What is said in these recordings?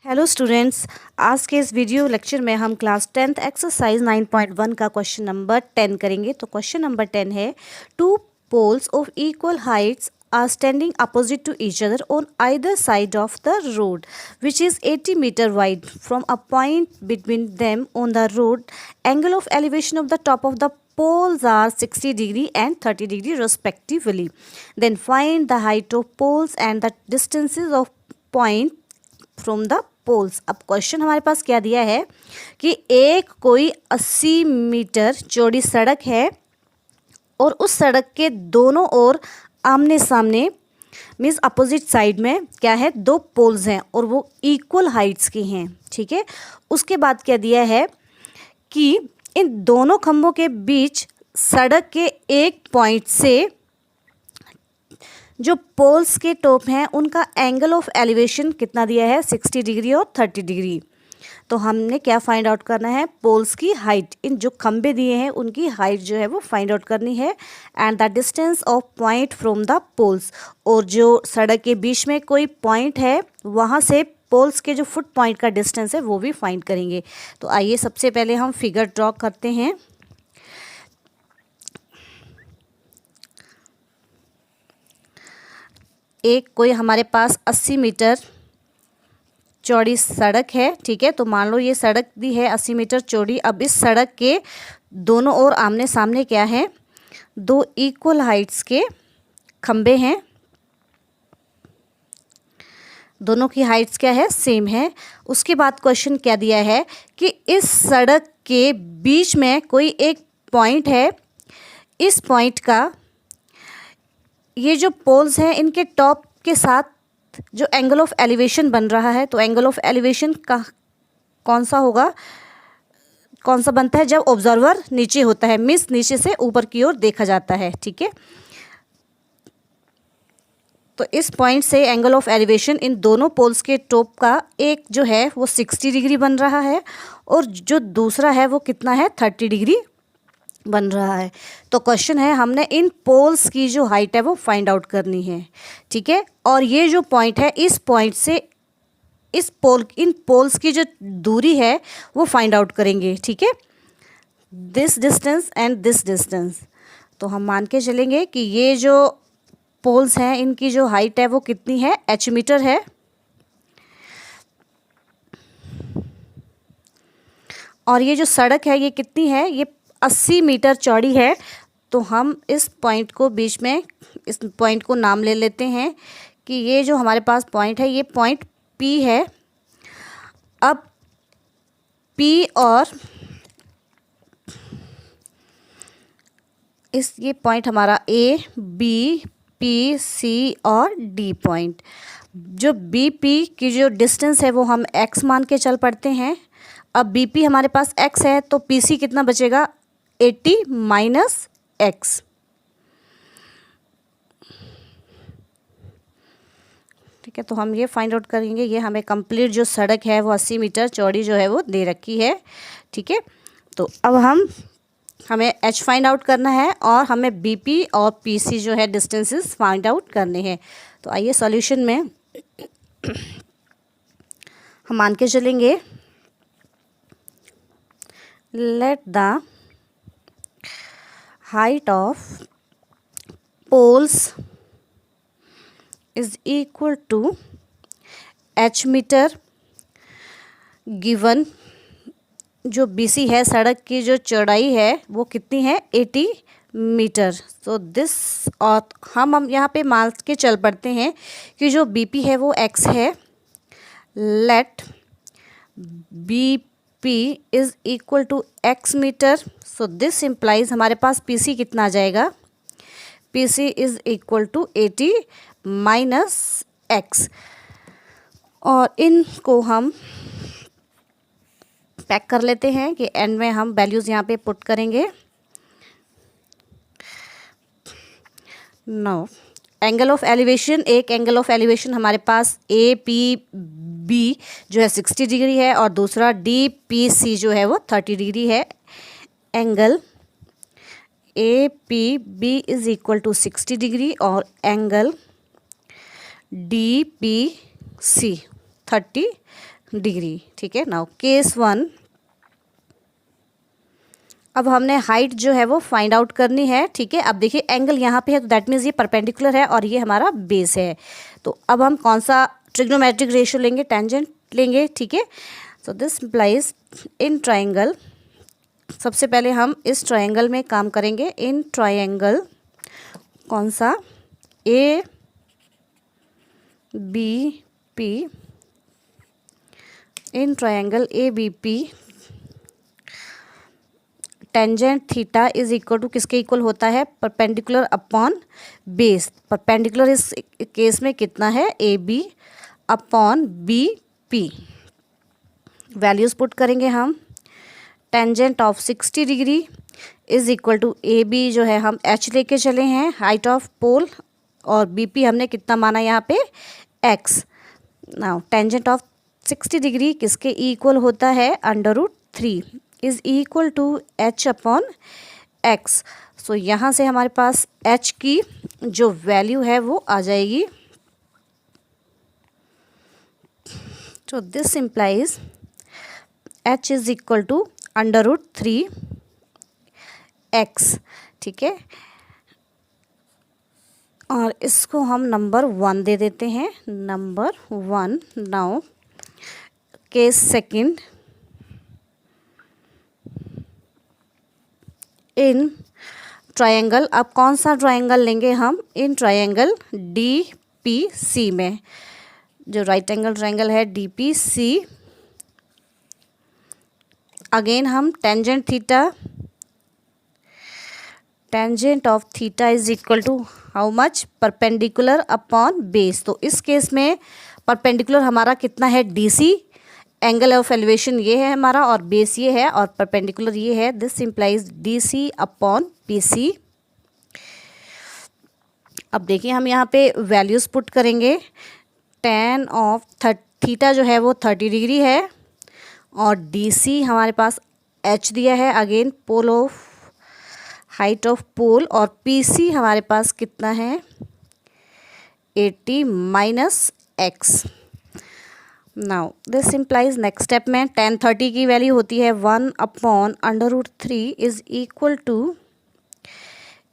Hello students, आज के इस वीडियो लेक्चर में हम क्लास 10th एक्सरसाइज 9.1 का क्वेश्चन नंबर 10 करेंगे। तो क्वेश्चन नंबर 10 है, two poles of equal heights are standing opposite to each other on either side of the road which is 80 metre wide from a point between them on the road. Angle of elevation of the top of the poles are 60 degree and 30 degree respectively. Then find the height of poles and the distances of point from the poles. अब question हमारे पास क्या दिया है कि एक कोई 80 metre चौड़ी सड़क है और उस सड़क के दोनों ओर आमने सामने मीन्स अपोजिट साइड में क्या है, दो पोल्स हैं और वो इक्वल हाइट्स की हैं। ठीक है, उसके बाद क्या दिया है कि इन दोनों खंभों के बीच सड़क के एक पॉइंट से जो पोल्स के टॉप हैं उनका एंगल ऑफ एलिवेशन कितना दिया है, 60 डिग्री और 30 डिग्री। तो हमने क्या फाइंड आउट करना है, पोल्स की हाइट, इन जो खंभे दिए हैं उनकी हाइट जो है वो फाइंड आउट करनी है। And the distance of point from the poles, और जो सड़क के बीच में कोई पॉइंट है वहाँ से पोल्स के जो फुट पॉइंट का डिस्टेंस है वो भी फाइंड करेंगे। तो आइए सबसे पहले हम फिगर ड्रॉ करते हैं। एक कोई हमारे पास 80 मीटर चौड़ी सड़क है। ठीक है, तो मान लो ये सड़क दी है 80 मीटर चौड़ी। अब इस सड़क के दोनों ओर आमने सामने क्या है, दो इक्वल हाइट्स के खंबे हैं। दोनों की हाइट्स क्या है, सेम है। उसके बाद क्वेश्चन क्या दिया है कि इस सड़क के बीच में कोई एक पॉइंट है। इस पॉइंट का ये जो पोल्स हैं इनके टॉप के साथ जो एंगल ऑफ एलिवेशन बन रहा है, तो एंगल ऑफ एलिवेशन का कौन सा होगा, कौन सा बनता है, जब ऑब्जर्वर नीचे होता है, मीन्स नीचे से ऊपर की ओर देखा जाता है। ठीक है, तो इस पॉइंट से एंगल ऑफ एलिवेशन इन दोनों पोल्स के टॉप का एक जो है वो 60 डिग्री बन रहा है और जो दूसरा है वो कितना है, 30 डिग्री बन रहा है। तो क्वेश्चन है हमने इन पोल्स की जो हाइट है वो फाइंड आउट करनी है। ठीक है, और ये जो पॉइंट है इस पॉइंट से इन पोल्स की जो दूरी है वो फाइंड आउट करेंगे। ठीक है, this distance and this distance. तो हम मान के चलेंगे कि ये जो पोल्स हैं इनकी जो हाइट है वो कितनी है, h मीटर है। और ये जो सड़क है ये कितनी है, ये 80 मीटर चौड़ी है। तो हम इस पॉइंट को बीच में, इस पॉइंट को नाम ले लेते हैं कि ये जो हमारे पास पॉइंट है ये पॉइंट P है। अब P और ये पॉइंट हमारा A, B, P, C और D पॉइंट, जो बी पी की जो डिस्टेंस है वो हम x मान के चल पड़ते हैं। अब बी पी हमारे पास x है तो पी सी कितना बचेगा, 80 माइनस x। ठीक है, तो हम ये फाइंड आउट करेंगे। ये हमें कंप्लीट जो सड़क है वो 80 मीटर चौड़ी जो है वो दे रखी है। ठीक है, तो अब हमें h फाइंड आउट करना है और हमें BP और PC जो है डिस्टेंसेस फाइंड आउट करने हैं। तो आइए सॉल्यूशन में हम मान के चलेंगे, let the height of poles is equal to h metre given जो BC है, सड़क की जो चौड़ाई है वो कितनी है, 80 मीटर। तो दिस, और हम यहाँ पे मान के चल पड़ते हैं कि जो BP है वो x है। Let BP is equal to x metre. So this implies हमारे पास PC कितना आ जाएगा, PC is equal to 80 minus x। और इनको हम पैक कर लेते हैं कि एंड में हम वैल्यूज़ यहाँ पे पुट करेंगे। नो, एंगल ऑफ एलिवेशन, एक एंगल ऑफ एलिवेशन हमारे पास APB जो है 60 डिग्री है और दूसरा DPC जो है वो 30 डिग्री है। Angle APB is equal to 60 degree और एंगल DPC 30 डिग्री। ठीक है, नाउ केस 1, अब हमने हाइट जो है वो फाइंड आउट करनी है। ठीक है, अब देखिए एंगल यहाँ पे है तो दैट मीन्स ये परपेंडिकुलर है और ये हमारा बेस है। तो अब हम कौन सा ट्रिग्नोमेट्रिक रेशियो लेंगे, टेंजेंट लेंगे। ठीक है, so this implies in triangle, सबसे पहले हम इस ट्राइंगल में काम करेंगे। इन ट्राइंगल कौन सा, A B P, in triangle A B P tangent theta is equal to किसके इक्वल होता है, परपेंडिकुलर अपॉन बेस। परपेंडिकुलर इस केस में कितना है, A B upon B P. Values put करेंगे हम। Tangent of 60 degree is equal to A B जो है हम एच लेके चले हैं, हाइट ऑफ पोल, और बी पी हमने कितना माना यहाँ पे, x. Now tangent of 60 degree किसके इक्वल होता है, √3 is equal to h upon x. So यहाँ से हमारे पास एच की जो वैल्यू है वो आ जाएगी। तो this implies h is equal to √3 x. ठीक है, और इसको हम नंबर 1 दे देते हैं, number 1। Now case second, in triangle, अब कौन सा ट्रायंगल लेंगे हम, in triangle D P C में, जो राइट एंगल ट्रायंगल है डी पी सी, अगेन हम tangent theta, tangent of theta is equal to how much, perpendicular upon base. तो इस केस में परपेंडिकुलर हमारा कितना है, डीसी, एंगल ऑफ एलिवेशन ये है हमारा और बेस ये है और परपेंडिकुलर ये है। This implies DC upon PC. अब देखिए हम यहाँ पे वैल्यूज़ पुट करेंगे। टेन ऑफ थीटा जो है वो 30 डिग्री है और डीसी हमारे पास एच दिया है, again pole of height of pole, और पीसी हमारे पास कितना है, 80 minus x. Now this implies next step में tan 30 की वैल्यू होती है 1 upon √3 is equal to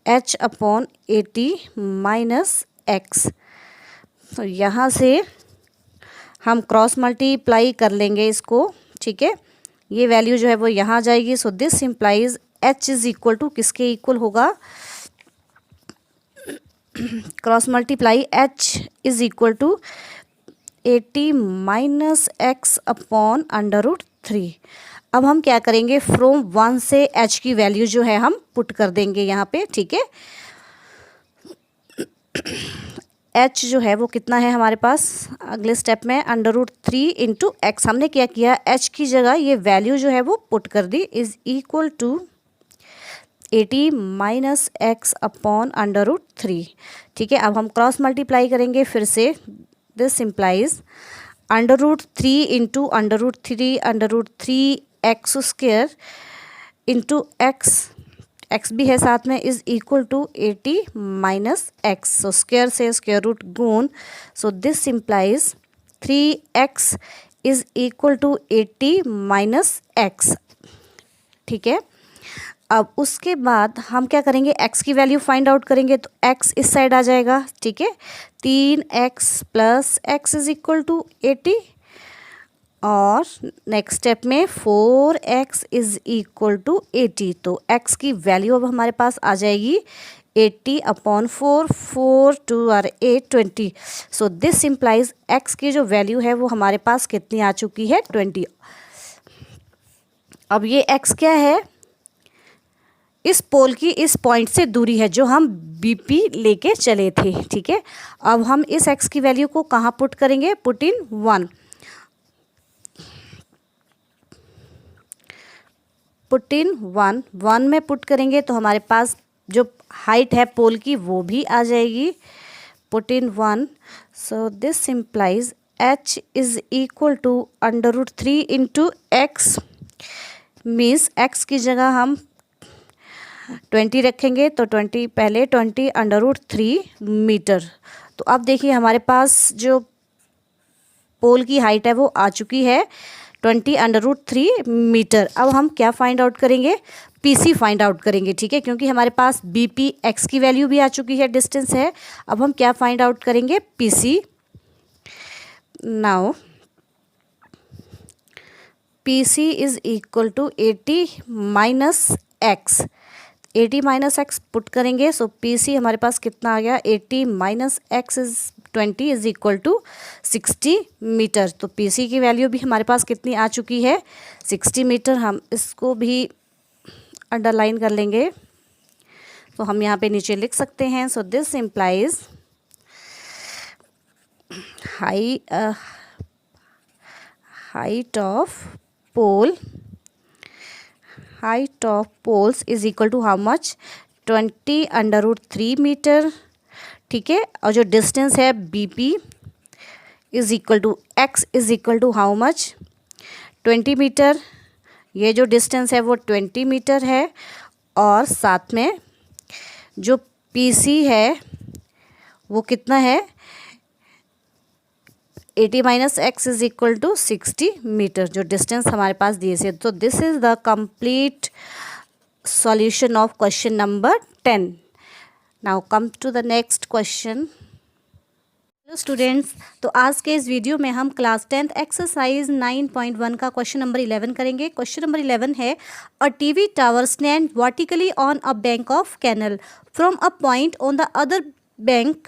h upon 80 minus x. तो यहाँ से हम क्रॉस मल्टीप्लाई कर लेंगे इसको। ठीक है, ये वैल्यू जो है वो यहाँ आ जाएगी। So this implies h is equal to किसके इक्वल होगा, cross multiply h is equal to 80 minus x upon √3। अब हम क्या करेंगे, फ्रॉम 1 से h की वैल्यू जो है हम पुट कर देंगे यहाँ पे। ठीक है, h जो है वो कितना है हमारे पास अगले स्टेप में, √3 इंटू एक्स। हमने क्या किया, h की जगह ये वैल्यू जो है वो पुट कर दी, is equal to 80 minus x upon √3। ठीक है, अब हम क्रॉस मल्टीप्लाई करेंगे फिर से। This implies √3 into √3 x square into x भी है साथ में, is equal to 80 minus x. So square से square root gone, so this implies 3x is equal to 80 minus x. ठीक है, अब उसके बाद हम क्या करेंगे, x की वैल्यू फाइंड आउट करेंगे। तो x इस साइड आ जाएगा। ठीक है, 3x plus x is equal to 80, और नेक्स्ट स्टेप में 4x इज इक्वल टू 80। तो x की वैल्यू अब हमारे पास आ जाएगी 80 अपॉन 4 2 और 8 20। सो दिस इम्प्लाइज x की जो वैल्यू है वो हमारे पास कितनी आ चुकी है, 20। अब ये x क्या है, इस पोल की इस पॉइंट से दूरी है जो हम BP लेके चले थे। ठीक है, अब हम इस x की वैल्यू को कहाँ पुट करेंगे, पुट इन 1, पुट इन 1 में पुट करेंगे तो हमारे पास जो हाइट है पोल की वो भी आ जाएगी, put in 1। So this implies h is equal to √3 into x, means x की जगह हम 20 रखेंगे तो 20 पहले 20 √3 मीटर। तो अब देखिए हमारे पास जो पोल की हाइट है वो आ चुकी है 20√3 मीटर। अब हम क्या फाइंड आउट करेंगे, पीसी फाइंड आउट करेंगे, ठीक है, क्योंकि हमारे पास बीपी एक्स की वैल्यू भी आ चुकी है, डिस्टेंस है। अब हम क्या फाइंड आउट करेंगे, PC. Now PC is equal to 80 minus x, 80 minus x put करेंगे, सो पीसी हमारे पास कितना आ गया, 80 minus x is 20 is equal to 60 metre. तो पीसी की वैल्यू भी हमारे पास कितनी आ चुकी है, 60 मीटर। हम इसको भी अंडरलाइन कर लेंगे, तो हम यहाँ पे नीचे लिख सकते हैं, so this implies height of poles is equal to how much, 20√3 metre, ठीक है। और जो डिस्टेंस है BP is equal to x is equal to how much, 20 metre. ये जो डिस्टेंस है वो 20 मीटर है, और साथ में जो पीसी है वो कितना है, 80 minus x is equal to 60 metre, जो डिस्टेंस हमारे पास दिए से। तो this is the complete solution of question number 10। Now come to the next question. Hello students, तो आज के इस वीडियो में हम क्लास 10th एक्सरसाइज 9.1 का क्वेश्चन नंबर 11 करेंगे। क्वेश्चन नंबर 11 है, a TV tower stand vertically on a bank of canal from a point on the other bank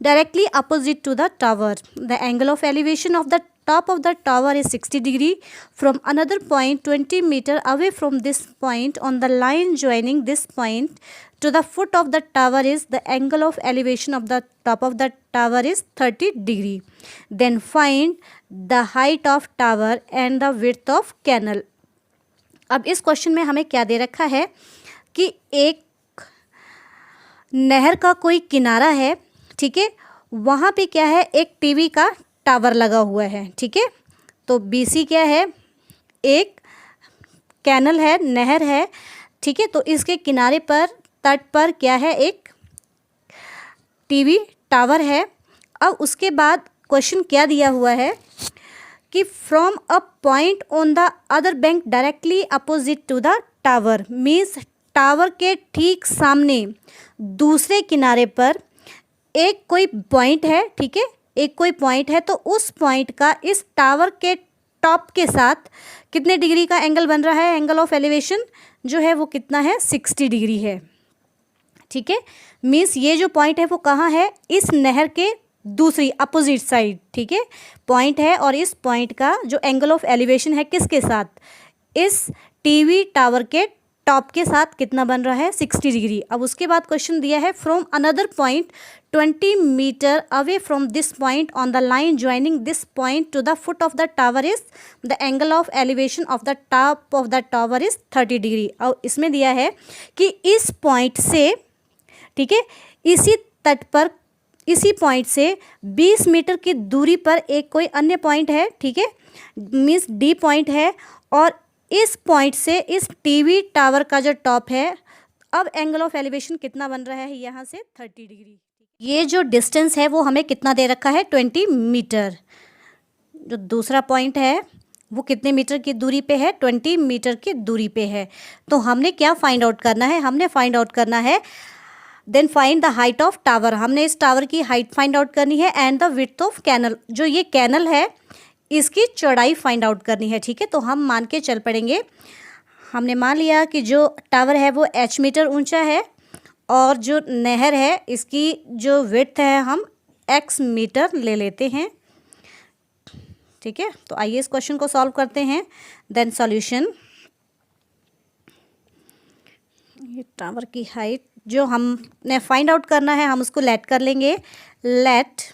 directly opposite to the tower. The angle of elevation of the top of the tower is 60 degree. From another point 20 meter away from this point on the line joining this point to the foot of the tower is the angle of elevation of the top of the tower is 30 degree. Then find the height of tower and the width of canal. अब इस question में हमें क्या दे रखा है कि एक नहर का कोई किनारा है, ठीक है, वहाँ पे क्या है, एक टीवी का टावर लगा हुआ है, ठीक है। तो बीसी क्या है, एक कैनल है, नहर है, ठीक है। तो इसके किनारे पर, तट पर क्या है, एक टीवी टावर है। अब उसके बाद क्वेश्चन क्या दिया हुआ है कि from a point on the other bank directly opposite to the tower, means tower के ठीक सामने दूसरे किनारे पर एक कोई पॉइंट है, ठीक है, एक कोई पॉइंट है। तो उस पॉइंट का इस टावर के टॉप के साथ कितने डिग्री का एंगल बन रहा है, एंगल ऑफ एलिवेशन जो है वो कितना है, 60 डिग्री है, ठीक है। मीन्स ये जो पॉइंट है वो कहाँ है, इस नहर के दूसरी अपोजिट साइड, ठीक है, पॉइंट है। और इस पॉइंट का जो एंगल ऑफ एलिवेशन है किसके साथ, इस टीवी टावर के टॉप के साथ कितना बन रहा है, 60 डिग्री। अब उसके बाद क्वेश्चन दिया है, from another point 20 metre away from this point on the line joining this point to the foot of the tower is the angle of elevation of the top of the tower is 30 degree. और इसमें दिया है कि इस point से, ठीक है, इसी तट पर, इसी पॉइंट से 20 मीटर की दूरी पर एक कोई अन्य पॉइंट है, ठीक है, मीन्स डी पॉइंट है। और इस पॉइंट से इस टीवी टावर का जो टॉप है, अब एंगल ऑफ एलिवेशन कितना बन रहा है यहाँ से, 30 डिग्री। ये जो डिस्टेंस है वो हमें कितना दे रखा है, 20 मीटर। जो दूसरा पॉइंट है वो कितने मीटर की दूरी पे है, 20 मीटर की दूरी पे है। तो हमने क्या फाइंड आउट करना है, हमने फाइंड आउट करना है, then find the height of tower, हमने इस टावर की हाइट फाइंड आउट करनी है, and the width of canal, जो ये कैनल है इसकी चौड़ाई फाइंड आउट करनी है, ठीक है। तो हम मान के चल पड़ेंगे, हमने मान लिया कि जो टावर है वो h मीटर ऊंचा है, और जो नहर है इसकी जो विड्थ है हम x मीटर ले लेते हैं, ठीक है। तो आइए इस क्वेश्चन को सॉल्व करते हैं। देन सॉल्यूशन, ये टावर की हाइट जो हमने फाइंड आउट करना है हम उसको लेट कर लेंगे। Let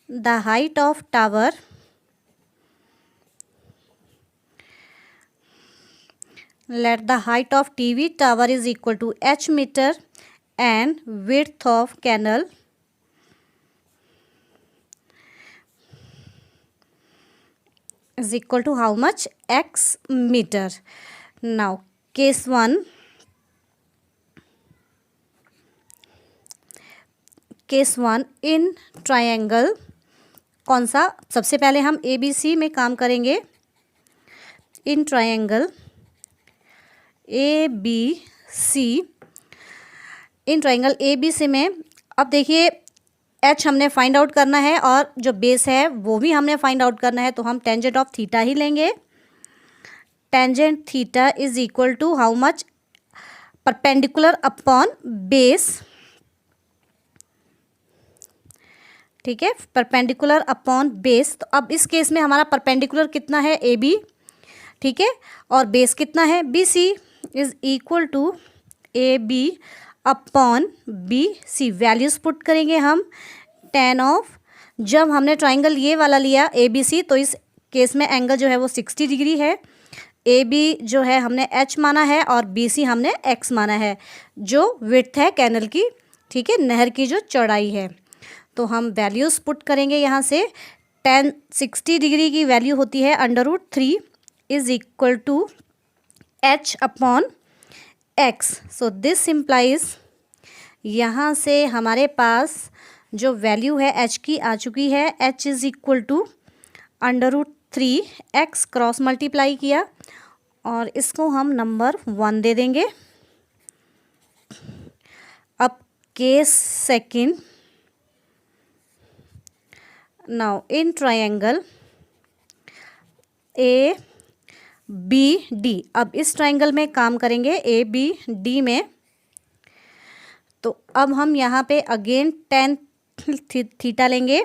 the height of tower let the height of TV tower is equal to h meter and width of canal is equal to how much, x meter. Now case 1, in triangle कौन सा, सबसे पहले हम ABC में काम करेंगे। In triangle ABC, in triangle ABC में अब देखिए H हमने फाइंड आउट करना है और जो बेस है वो भी हमने फाइंड आउट करना है, तो हम टेंजेंट ऑफ थीटा ही लेंगे। Tangent theta is equal to how much, perpendicular upon base, ठीक है, परपेंडिकुलर अपॉन बेस। तो अब इस केस में हमारा परपेंडिकुलर कितना है, AB, ठीक है, और बेस कितना है, BC, is equal to AB upon BC। Values put करेंगे हम। tan ऑफ, जब हमने ट्राइंगल ये वाला लिया ABC, तो इस केस में एंगल जो है वो 60 डिग्री है। AB जो है हमने H माना है और BC हमने X माना है, जो विड्थ है कैनल की, ठीक है, नहर की जो चौड़ाई है। तो हम वैल्यूज पुट करेंगे यहाँ से। tan 60 डिग्री की वैल्यू होती है √3 is equal to H upon X। So this implies, यहाँ से हमारे पास जो वैल्यू है H की आ चुकी है। H is equal to √3 X cross multiply किया और इसको हम नंबर 1 दे देंगे। अब case second, now in triangle ABD, अब इस ट्रायंगल में काम करेंगे ABD में। तो अब हम यहाँ पे अगेन tan थीटा लेंगे।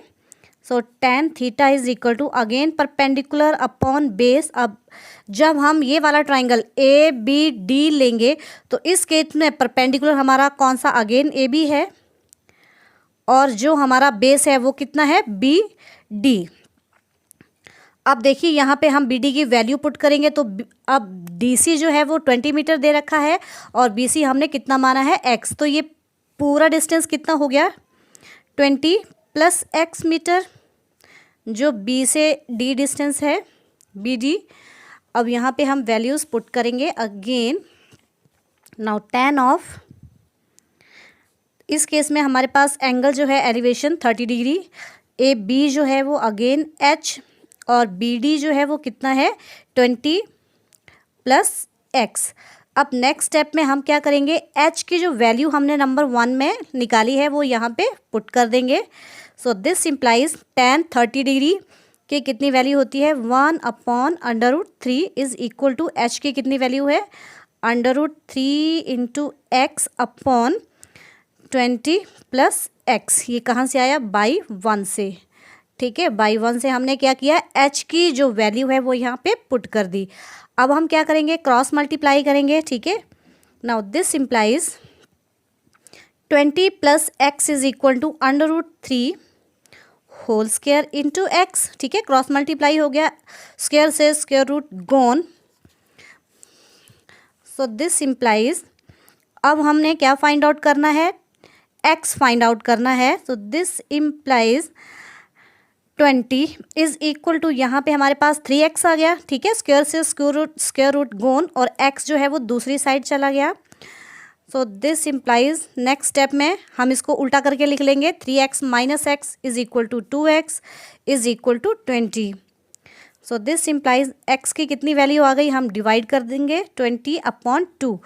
So tan theta is equal to again perpendicular upon base. अब जब हम ये वाला ट्राइंगल ABD लेंगे तो इस केस में परपेंडिकुलर हमारा कौन सा, अगेन AB है, और जो हमारा बेस है वो कितना है, BD। अब देखिए यहाँ पे हम BD की वैल्यू पुट करेंगे, तो अब DC जो है वो 20 मीटर दे रखा है और BC हमने कितना माना है, X। तो ये पूरा डिस्टेंस कितना हो गया, 20 प्लस X मीटर, जो B से D डिस्टेंस है, BD। अब यहाँ पे हम वैल्यूज़ पुट करेंगे अगेन। नाउ tan ऑफ, इस केस में हमारे पास एंगल जो है एलिवेशन 30 डिग्री, AB जो है वो अगेन H और BD जो है वो कितना है, 20 प्लस X। अब नेक्स्ट स्टेप में हम क्या करेंगे, H की जो वैल्यू हमने नंबर 1 में निकाली है वो यहाँ पे पुट कर देंगे। So this implies tan 30 degree की कितनी वैल्यू होती है, 1 upon √3 is equal to H की कितनी वैल्यू है, √3 into X upon 20 plus X। ये कहाँ से आया, बाई 1 से, ठीक है, बाई 1 से हमने क्या किया, H की जो वैल्यू है वो यहाँ पे पुट कर दी। अब हम क्या करेंगे, क्रॉस मल्टीप्लाई करेंगे, ठीक है। Now this implies 20 plus X is equal to √3 whole square into X, ठीक है, क्रॉस मल्टीप्लाई हो गया, स्क्वायर से square root gone. So this implies, अब हमने क्या फाइंड आउट करना है, X फाइंड आउट करना है। So this implies 20 is equal to, यहाँ पे हमारे पास 3X आ गया, ठीक है, स्क्वायर से स्क्वायर रूट गॉन और X जो है वो दूसरी साइड चला गया। So this implies, next step में हम इसको उल्टा करके लिख लेंगे, 3X minus X is equal to 2X is equal to 20। So this implies X की कितनी वैल्यू आ गई, हम डिवाइड कर देंगे 20 अपॉन 2।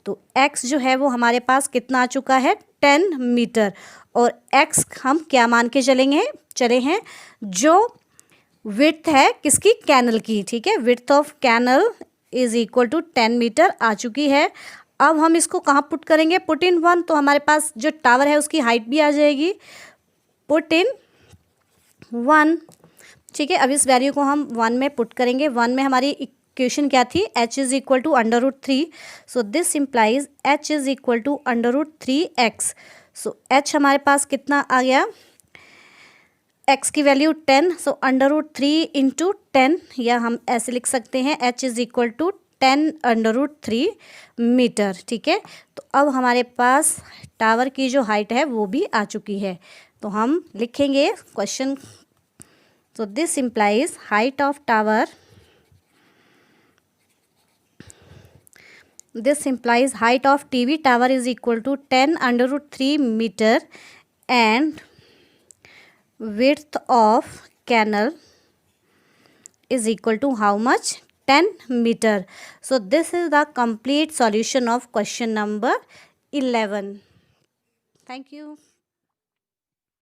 तो X जो है वो हमारे पास कितना आ चुका है, 10 मीटर, और X हम क्या मान के चले हैं, जो विड्थ है किसकी, कैनल की, ठीक है, width of canal is equal to 10 metre आ चुकी है। अब हम इसको कहाँ पुट करेंगे, पुट इन 1, तो हमारे पास जो टावर है उसकी हाइट भी आ जाएगी, पुट इन 1, ठीक है। अब इस वैल्यू को हम 1 में पुट करेंगे। 1 में हमारी इक्वेशन क्या थी, H is equal to √3। So this implies H is equal to √3X। सो H हमारे पास कितना आ गया, X की वैल्यू 10, सो √3 इंटू 10, या हम ऐसे लिख सकते हैं H is equal to 10 √3 metre, ठीक है। तो अब हमारे पास टावर की जो हाइट है वो भी आ चुकी है, तो हम लिखेंगे question. So this implies height of tower, this implies height of TV tower is equal to 10 √3 metre and width of canal is equal to how much? 10 meter. So this is the complete solution of question number 11. Thank you.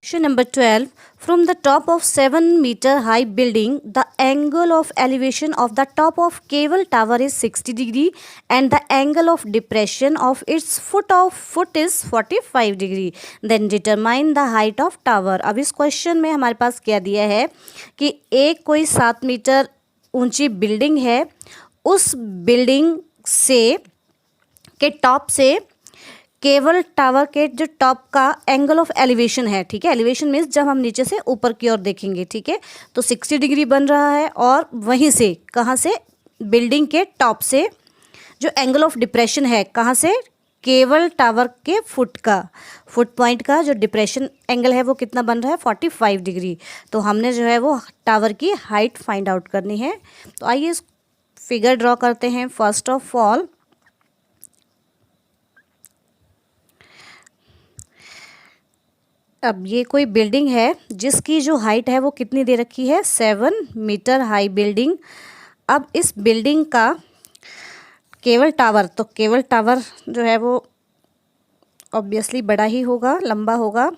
Question number 12. From the top of 7-meter high building, the angle of elevation of the top of cable tower is 60 degree and the angle of depression of its foot is 45 degree. Then determine the height of tower. अब इस question में हमारे पास क्या दिया है कि एक कोई 7 मीटर ऊंची बिल्डिंग है, उस बिल्डिंग से के टॉप से केबल टावर के जो टॉप का एंगल ऑफ एलिवेशन है, ठीक है, एलिवेशन मीन्स जब हम नीचे से ऊपर की ओर देखेंगे, ठीक है, तो 60 डिग्री बन रहा है और वहीं से कहाँ से, बिल्डिंग के टॉप से जो एंगल ऑफ डिप्रेशन है, कहाँ से, केबल टावर के फुट पॉइंट का जो डिप्रेशन एंगल है वो कितना बन रहा है, 45 डिग्री। तो हमने जो है वो टावर की हाइट फाइंड आउट करनी है। तो आइए इस फिगर ड्रॉ करते हैं। फर्स्ट ऑफ ऑल अब ये कोई बिल्डिंग है जिसकी जो हाइट है वो कितनी दे रखी है, 7 मीटर हाई बिल्डिंग। अब इस बिल्डिंग का केबल टावर, तो केबल टावर जो है वो ऑब्वियसली बड़ा ही होगा, लंबा होगा,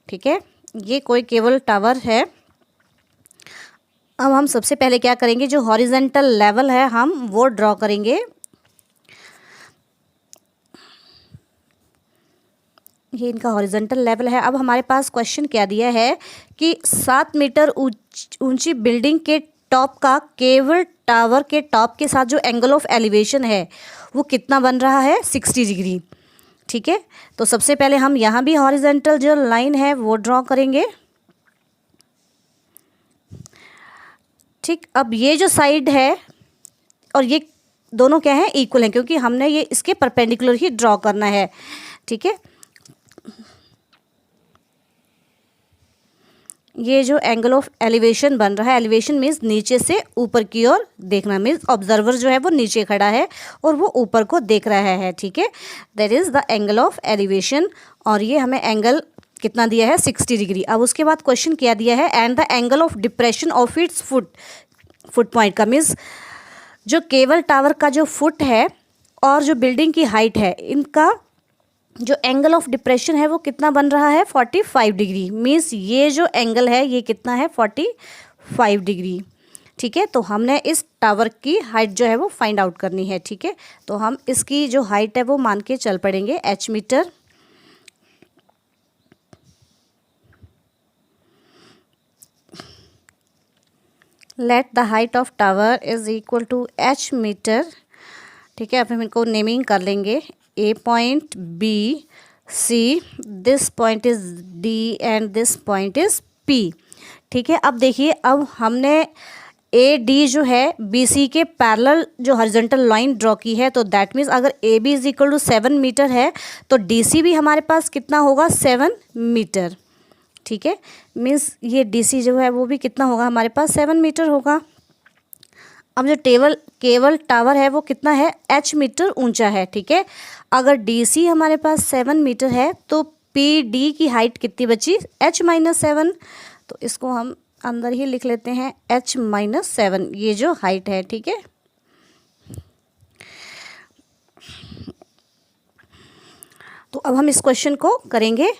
ठीक है, ये कोई केबल टावर है। अब हम सबसे पहले क्या करेंगे, जो हॉरिजेंटल लेवल है हम वो ड्रॉ करेंगे। ये इनका हॉरिजॉन्टल लेवल है। अब हमारे पास क्वेश्चन क्या दिया है कि 7 मीटर ऊंची बिल्डिंग के टॉप का केबल टावर के टॉप के साथ जो एंगल ऑफ एलिवेशन है वो कितना बन रहा है, 60 डिग्री, ठीक है। तो सबसे पहले हम यहाँ भी हॉरिजॉन्टल जो लाइन है वो ड्रॉ करेंगे, ठीक। अब ये जो साइड है और ये दोनों क्या है, इक्वल हैं, क्योंकि हमने ये इसके परपेंडिकुलर ही ड्रॉ करना है, ठीक है। ये जो एंगल ऑफ एलिवेशन बन रहा है, एलिवेशन मीन्स नीचे से ऊपर की ओर देखना, मीन्स ऑब्जर्वर जो है वो नीचे खड़ा है और वो ऊपर को देख रहा है, ठीक है। That is the angle of elevation और ये हमें एंगल कितना दिया है, 60 डिग्री। अब उसके बाद क्वेश्चन क्या दिया है, and the angle of depression of its foot point का, मीन्स जो केबल टावर का जो फुट है और जो बिल्डिंग की हाइट है, इनका जो एंगल ऑफ डिप्रेशन है वो कितना बन रहा है, 45 डिग्री। मीन्स ये जो एंगल है ये कितना है, 45 डिग्री, ठीक है। तो हमने इस टावर की हाइट जो है वो फाइंड आउट करनी है, ठीक है। तो हम इसकी जो हाइट है वो मान के चल पड़ेंगे, h metre. Let the height of tower is equal to h metre, ठीक है। अब हम इनको नेमिंग कर लेंगे, A point, B, C, this point is D and this point is P, ठीक है। अब देखिए, अब हमने AD जो है BC के पैरेलल जो हॉरिजॉन्टल लाइन ड्रॉ की है, तो दैट मीन्स अगर AB is equal to 7 metre है तो DC भी हमारे पास कितना होगा, 7 मीटर, ठीक है। मीन्स ये DC जो है वो भी कितना होगा, हमारे पास 7 मीटर होगा। अब जो केबल टावर है वो कितना है, h मीटर ऊंचा है, ठीक है। अगर DC हमारे पास 7 मीटर है तो PD की हाइट कितनी बची, h-7। तो इसको हम अंदर ही लिख लेते हैं, h-7 ये जो हाइट है, ठीक है। तो अब हम इस क्वेश्चन को करेंगे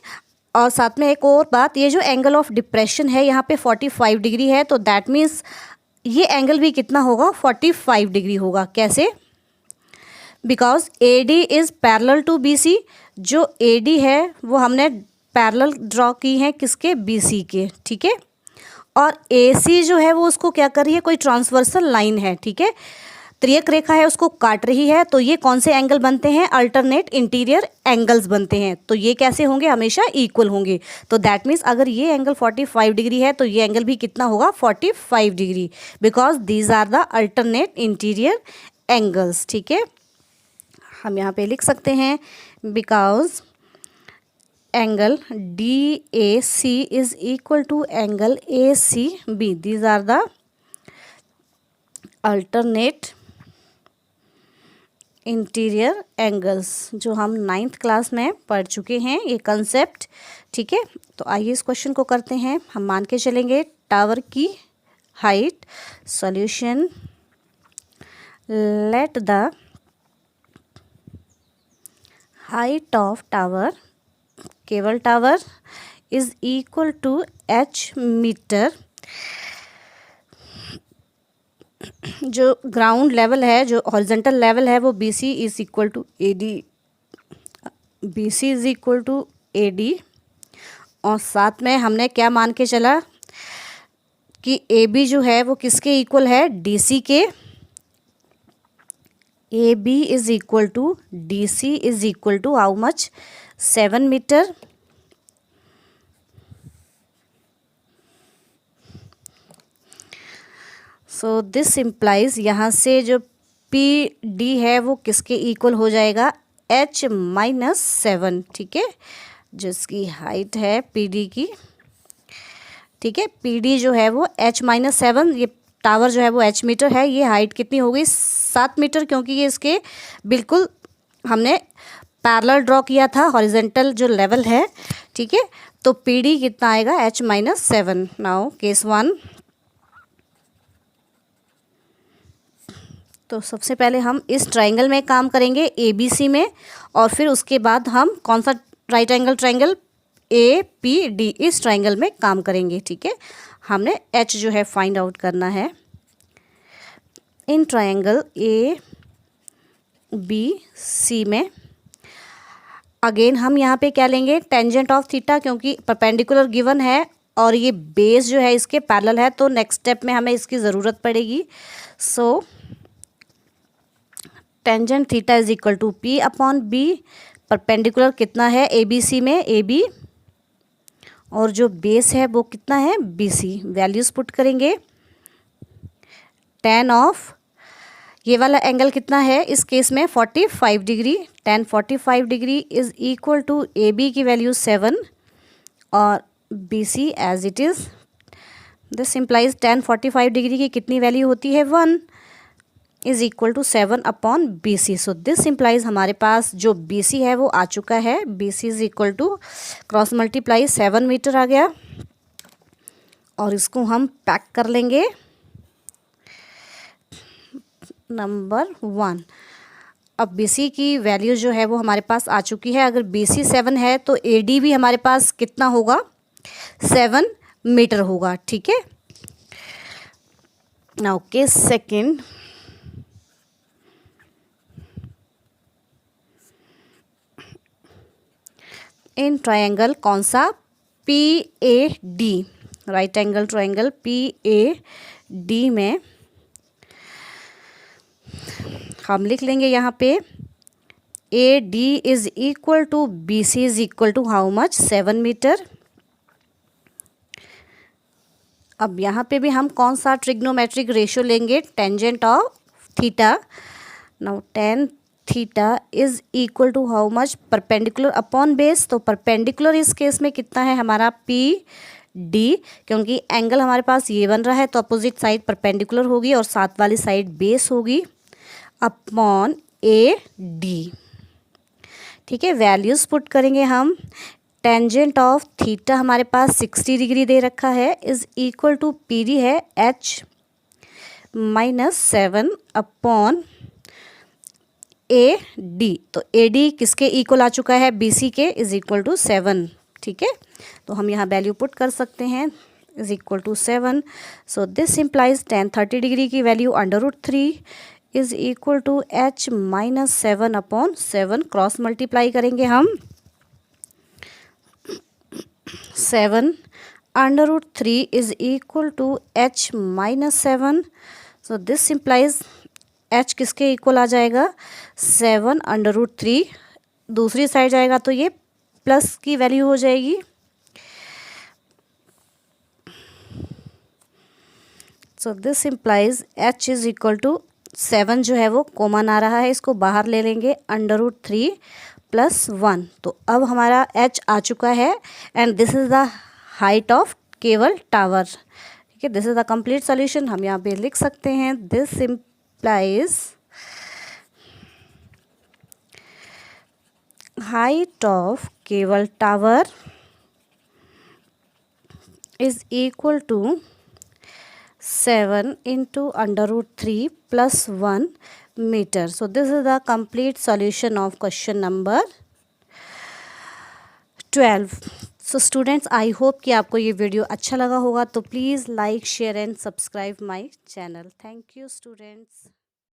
और साथ में एक और बात, ये जो एंगल ऑफ डिप्रेशन है यहाँ पे 45 डिग्री है, तो दैट मीन्स ये एंगल भी कितना होगा, 45 डिग्री होगा। कैसे, because AD is parallel to BC। जो AD है वो हमने पैरेलल ड्रॉ की है किसके, BC के, ठीक है। और AC जो है वो उसको क्या कर रही है, कोई ट्रांसवर्सल लाइन है, ठीक है, त्रियक रेखा है उसको काट रही है। तो ये कौन से एंगल बनते हैं, अल्टरनेट इंटीरियर एंगल्स बनते हैं। तो ये कैसे होंगे, हमेशा इक्वल होंगे। तो दैट मीन्स अगर ये एंगल 45 डिग्री है तो ये एंगल भी कितना होगा, 45 degree, because these are the alternate interior angles, ठीक है। हम यहाँ पे लिख सकते हैं, because angle DAC is equal to angle ACB, these are the alternate interior angles, जो हम 9th क्लास में पढ़ चुके हैं ये कंसेप्ट। ठीक है, तो आइए इस क्वेश्चन को करते हैं। हम मान के चलेंगे टावर की height. Solution, let the height of tower, cable tower, is equal to h metre. जो ग्राउंड लेवल है, जो हॉरिजेंटल लेवल है, वो BC is equal to AD, BC is equal to AD। और साथ में हमने क्या मान के चला कि AB जो है वो किसके इक्वल है, DC के। AB is equal to DC is equal to how much, 7 metre. So this implies, यहाँ से जो PD है वो किसके इक्वल हो जाएगा, H माइनस 7। ठीक है, जिसकी हाइट है PD की। ठीक है, PD जो है वो H माइनस 7, ये टावर जो है वो H मीटर है, ये हाइट कितनी हो गई, 7 मीटर, क्योंकि ये इसके बिल्कुल हमने पैरेलल ड्रॉ किया था, हॉरिजेंटल जो लेवल है। ठीक है, तो PD कितना आएगा, H माइनस 7। Now case 1। तो सबसे पहले हम इस ट्राइंगल में काम करेंगे, ABC में, और फिर उसके बाद हम कौन सा राइट एंगल ट्राइंगल, APD, इस ट्राइंगल में काम करेंगे। ठीक है, हमने H जो है फाइंड आउट करना है। इन ट्राइंगल ABC में अगेन हम यहाँ पे क्या लेंगे, टेंजेंट ऑफ थीटा, क्योंकि परपेंडिकुलर गिवन है और ये बेस जो है इसके पैरेलल है, तो नेक्स्ट स्टेप में हमें इसकी ज़रूरत पड़ेगी। सो tangent theta is equal to P upon B। Perpendicular कितना है ABC में, AB, और जो बेस है वो कितना है, BC। वैल्यूज पुट करेंगे। tan ऑफ ये वाला एंगल कितना है इस केस में, 45 degree. tan 45 degree is equal to AB की वैल्यू 7 और BC as it is. This implies tan 45 degree की कितनी वैल्यू होती है, 1 is equal to 7 upon BC। So this implies हमारे पास जो BC है वो आ चुका है। BC is equal to cross multiply 7 metre आ गया, और इसको हम पैक कर लेंगे। नंबर 1, अब BC की वैल्यू जो है वो हमारे पास आ चुकी है। अगर BC 7 है तो AD भी हमारे पास कितना होगा, 7 मीटर होगा। ठीक है, now case second. In triangle कौन सा, PAD, right angle triangle PAD में हम लिख लेंगे यहाँ पे AD is equal to BC is equal to how much, 7 metre. अब यहाँ पे भी हम कौन सा ट्रिग्नोमेट्रिक रेशियो लेंगे, tangent of theta. Now tan theta is equal to how much, perpendicular upon base. तो परपेंडिकुलर इस केस में कितना है हमारा, PD, क्योंकि एंगल हमारे पास ये बन रहा है तो अपोजिट साइड परपेंडिकुलर होगी और साथ वाली साइड बेस होगी, अपॉन AD। ठीक है, वैल्यूज पुट करेंगे हम। टेंजेंट ऑफ थीटा हमारे पास 60 डिग्री दे रखा है, इज इक्वल टू PD है H माइनस 7 अपॉन AD। तो AD किसके इक्वल आ चुका है, BC के, इज इक्वल टू 7। ठीक है, तो हम यहाँ वैल्यू पुट कर सकते हैं, is equal to 7। So this implies tan 30 degree की value √3 is equal to H minus 7 upon 7। Cross multiply करेंगे हम, 7 √3 is equal to H minus 7। So this implies H किसके इक्वल आ जाएगा, 7 √3। दूसरी साइड जाएगा तो ये प्लस की वैल्यू हो जाएगी। So this implies H is equal to 7 जो है वो कॉमन आ रहा है, इसको बाहर ले लेंगे, √3 प्लस 1। तो अब हमारा H आ चुका है and this is the height of cable tower. ठीक है, this is the complete solution. हम यहाँ पे लिख सकते हैं, this implies height of cable tower is equal to 7 into under root 3 plus 1 meter. So this is the complete solution of question number 12. So students, I hope कि आपको ये video अच्छा लगा होगा, तो please like share and subscribe my channel. Thank you students.